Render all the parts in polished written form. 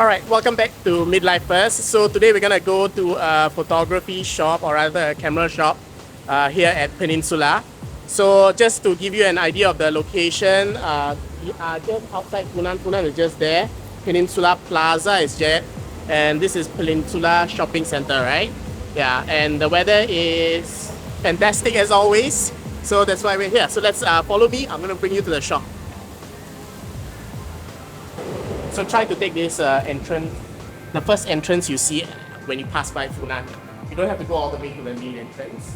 Alright, welcome back to Midlifers. So today we're gonna go to a photography shop, or rather a camera shop here at Peninsula. So just to give you an idea of the location, we are just outside Funan. Funan is just there. Peninsula Plaza is there. And this is Peninsula Shopping Centre, right? Yeah, and the weather is fantastic as always. So that's why we're here. So let's follow me. I'm gonna bring you to the shop. So try to take this entrance, the first entrance you see when you pass by Funan. You don't have to go all the way to the main entrance.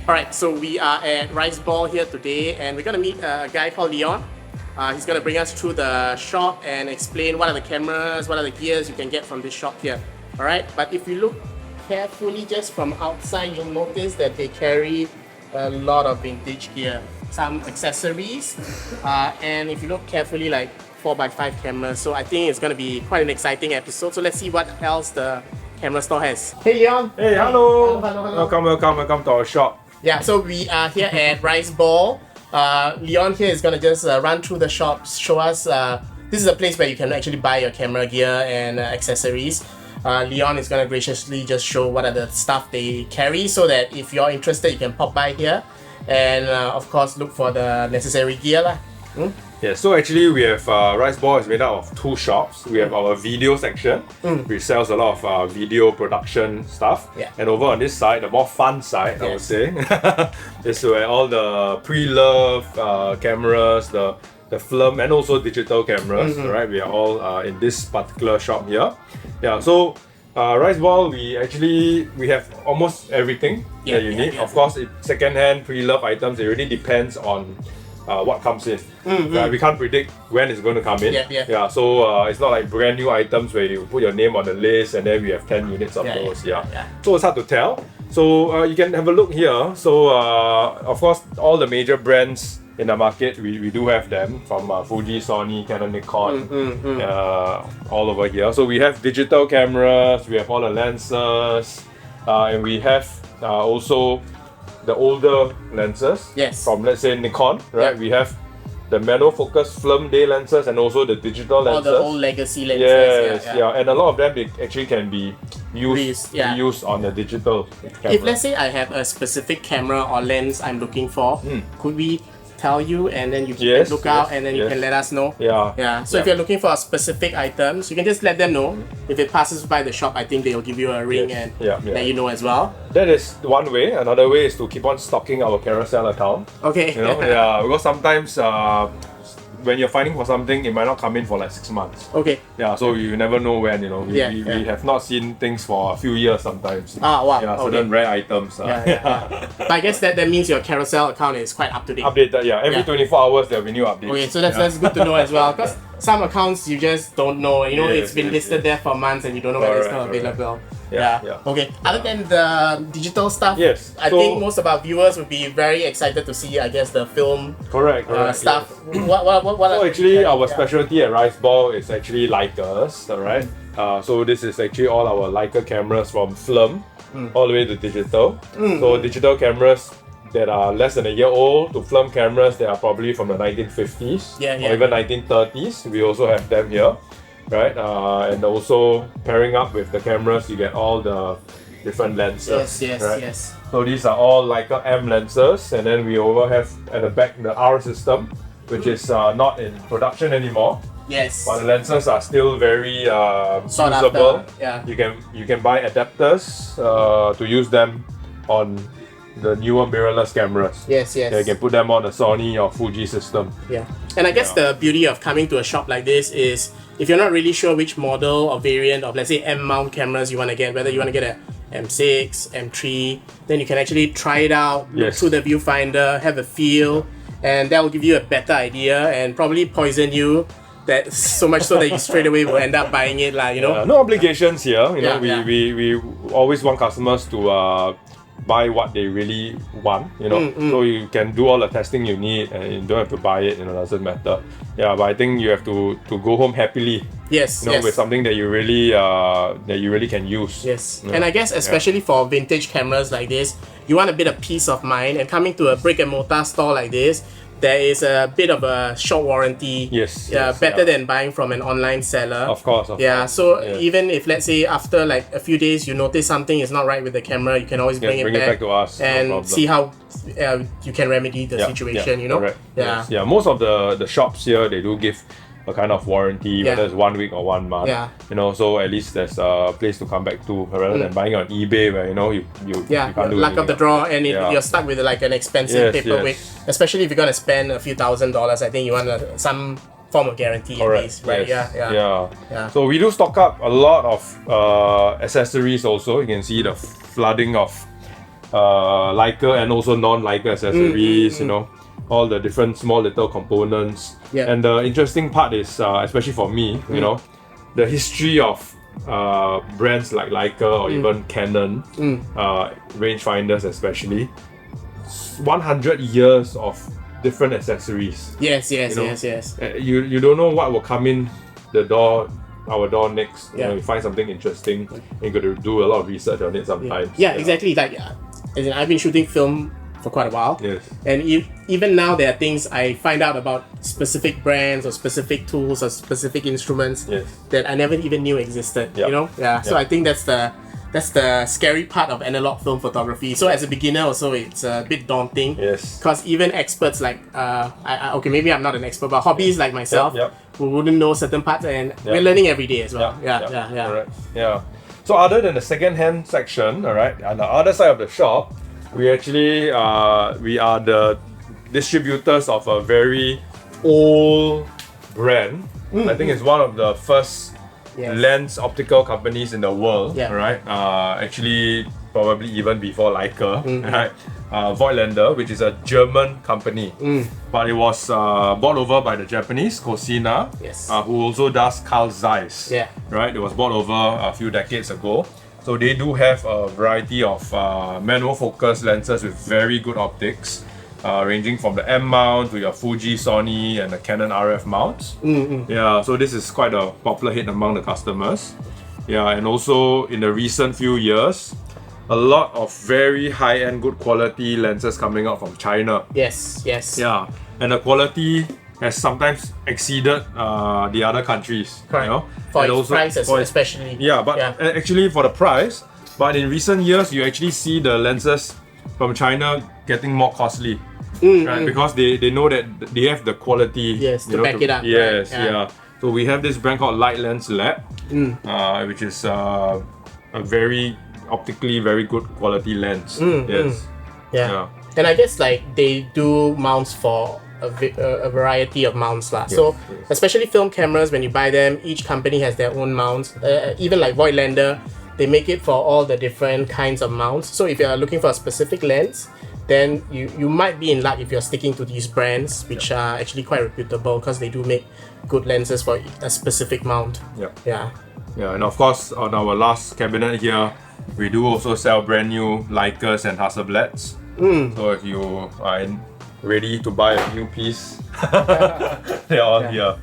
Alright, so we are at Riceball here today, and we're gonna meet a guy called Leon. He's gonna bring us through the shop and explain what are the cameras, what are the gears you can get from this shop here. Alright, but if you look carefully just from outside, you'll notice that they carry a lot of vintage gear. Some accessories, and if you look carefully, like 4x5 cameras. So I think it's going to be quite an exciting episode. So let's see what else the camera store has. Hey Leon! Hey, hello! Hello. Welcome to our shop. Yeah, so we are here at Riceball. Leon here is going to just run through the shop, show us. This is a place where you can actually buy your camera gear and accessories. Leon is going to graciously just show what are the stuff they carry, so that if you're interested, you can pop by here. And of course, look for the necessary gear lah. Yeah, so actually we have Riceball is made up of two shops. We have our video section, which sells a lot of video production stuff. Yeah. And over on this side, the more fun side, I would say, is where all the pre-loved cameras, the film and also digital cameras, right? We are all in this particular shop here. Yeah, so Riceball, we have almost everything that you need. Of course, second-hand pre-loved items, it really depends on what comes in. We can't predict when it's going to come in. So it's not like brand new items where you put your name on the list and then we have 10 units of those. So it's hard to tell. So you can have a look here. So of course, all the major brands in the market, we do have them from Fuji, Sony, Canon, Nikon, all over here. So we have digital cameras, we have all the lenses, and we have also the older lenses from, let's say, Nikon, right? We have the manual focus film day lenses and also the digital lenses. All the old legacy lenses. And a lot of them they actually can be used on the digital camera. If let's say I have a specific camera or lens I'm looking for, could we tell you and then you can look out and then you can let us know? So if you're looking for specific items, you can just let them know. If it passes by the shop, I think they'll give you a ring and let you know as well. That is one way. Another way is to keep on stocking our carousel account. Okay. You know, because sometimes when you're finding for something, it might not come in for like 6 months. Okay. Yeah, so you never know when, you know. We have not seen things for a few years sometimes. Certain rare items. But I guess that means your carousel account is quite up to date. Updated, every 24 hours there'll be new updates. Okay, so that's good to know as well, because some accounts you just don't know. You know, it's been listed there for months and you don't know when it's not available. Okay. Other than the digital stuff, I think most of our viewers would be very excited to see, I guess, the film stuff. So actually, our specialty at Riceball is actually Leicas, alright? So this is actually all our Leica cameras from film all the way to digital. So digital cameras that are less than a year old to film cameras that are probably from the 1950s or even 1930s. We also have them here. Right, and also pairing up with the cameras, you get all the different lenses. So these are all Leica M lenses, and then we over have at the back the R system, which is not in production anymore. But the lenses are still very usable. You can buy adapters to use them on the newer mirrorless cameras. You can put them on a Sony or Fuji system. And I guess the beauty of coming to a shop like this is, if you're not really sure which model or variant of, let's say, M-mount cameras you want to get, whether you want to get a M6, M3, then you can actually try it out, look through the viewfinder, have a feel, and that will give you a better idea and probably poison you. That so much so that you straight away will end up buying it, you know. No obligations here. You know, we always want customers to buy what they really want, you know. So you can do all the testing you need and you don't have to buy it, you know, doesn't matter. But I think you have to go home happily. With something that you really can use. And I guess especially for vintage cameras like this, you want a bit of peace of mind, and coming to a brick and mortar store like this, there is a bit of a short warranty. Yes, Yeah, yes, better yeah. than buying from an online seller. Of course. Yeah, so yes. even if, let's say, after like a few days you notice something is not right with the camera, you can always bring it back to us, no and problem. see how you can remedy the situation, you know? Correct. Yeah. Yes. Yeah, most of the shops here, they do give a kind of warranty, whether it's 1 week or 1 month. Yeah. You know, so at least there's a place to come back to rather than buying on eBay where, you know, you can't do luck of the anything. draw, and Yeah. you're stuck with like an expensive Yes, paperweight. yes. Especially if you're gonna spend a few $1,000s, I think you want some form of guarantee at least, right? Yes. Yeah. So we do stock up a lot of accessories also. You can see the flooding of Leica and also non-Leica accessories, you know, all the different small little components. Yeah. And the interesting part is, especially for me, you know, the history of brands like Leica or even Canon, rangefinders especially, 100 years of different accessories. Yes. You know, Yes. You don't know what will come in our door next. You Yeah. know, you find something interesting, and you got to do a lot of research on it sometimes. Yeah, exactly. Like, as in, I've been shooting film for quite a while. Yes. And even now, there are things I find out about specific brands or specific tools or specific instruments Yes. that I never even knew existed. Yep. You know? Yeah. So Yep. I think that's the scary part of analog film photography. So as a beginner, also it's a bit daunting. Yes. Because even experts like okay, maybe I'm not an expert, but hobbyists like myself Yep. who wouldn't know certain parts, and we're learning every day as well. Yeah. Correct. Yeah. So other than the second-hand section, all right, on the other side of the shop, we actually we are the distributors of a very old brand. I think it's one of the first lens optical companies in the world. Yeah. Right. Actually, probably even before Leica. Right. Voigtlander, which is a German company, but it was bought over by the Japanese Cosina, Yes. who also does Carl Zeiss. Yeah. Right, it was bought over a few decades ago. So they do have a variety of manual focus lenses with very good optics, ranging from the M mount to your Fuji, Sony, and the Canon RF mounts. Yeah, so this is quite a popular hit among the customers. Yeah, and also in the recent few years, a lot of very high-end, good quality lenses coming out from China. Yes. Yeah, and the quality has sometimes exceeded the other countries. Correct. You know? For And its price especially. Yeah, but actually for the price, but in recent years you actually see the lenses from China getting more costly. Right? Because they know that they have the quality. Yes, to back it up. Yes, Right, yeah. So we have this brand called Light Lens Lab, which is a very optically very good quality lens. Yes. Yeah. And I guess like they do mounts for a variety of mounts lah. So especially film cameras, when you buy them, each company has their own mounts. Even like Voigtlander, they make it for all the different kinds of mounts. So if you're looking for a specific lens, then you might be in luck if you're sticking to these brands, which are actually quite reputable because they do make good lenses for a specific mount. Yeah. And of course on our last cabinet here, we do also sell brand new Leicas and Hasselblads. So if you are ready to buy a new piece, they're all here.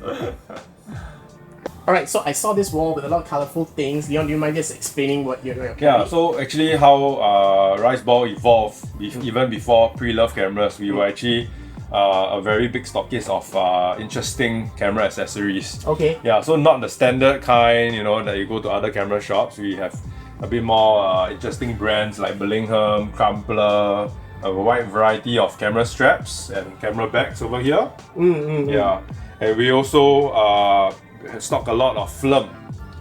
Alright, so I saw this wall with a lot of colorful things. Leon, do you mind just explaining what you're doing? Yeah, so actually how Riceball evolved, even before pre-love cameras, we were actually a very big stockist of interesting camera accessories. Okay. Yeah, so not the standard kind, you know, that you go to other camera shops. We have a bit more interesting brands like Bellingham, Crumpler, a wide variety of camera straps and camera bags over here. Yeah, and we also stock a lot of film.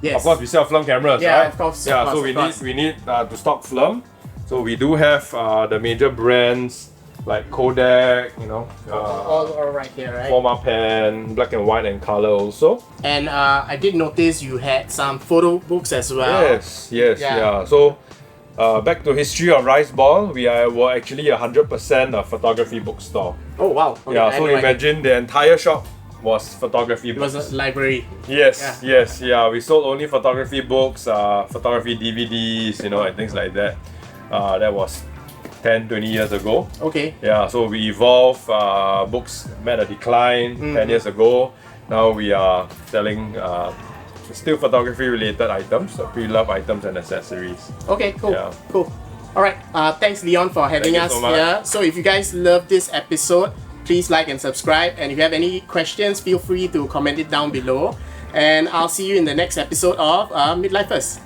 Yes. Of course, we sell film cameras, Yeah, right? of course. Yeah, of course, so of course. we need to stock film. So we do have the major brands like Kodak, you know, all right here, right? Forma Pen, black and white and color also. And I did notice you had some photo books as well. Yes. Yeah. So back to history of Riceball, were actually 100% a photography bookstore. Oh wow. Okay, Yeah, I had so no idea. imagine the entire shop was photography It books. was a library. Yes. We sold only photography books, photography DVDs, you know, and things like that. That was 10, 20 years ago. Okay. Yeah, so we evolved, books met a decline 10 years ago. Now we are selling still photography related items, pre-love items and accessories. Okay, cool. Yeah. Cool. Alright, thanks Leon for having Thank you us so much. here. So if you guys love this episode, please like and subscribe. And if you have any questions, feel free to comment it down below. And I'll see you in the next episode of Midlifers.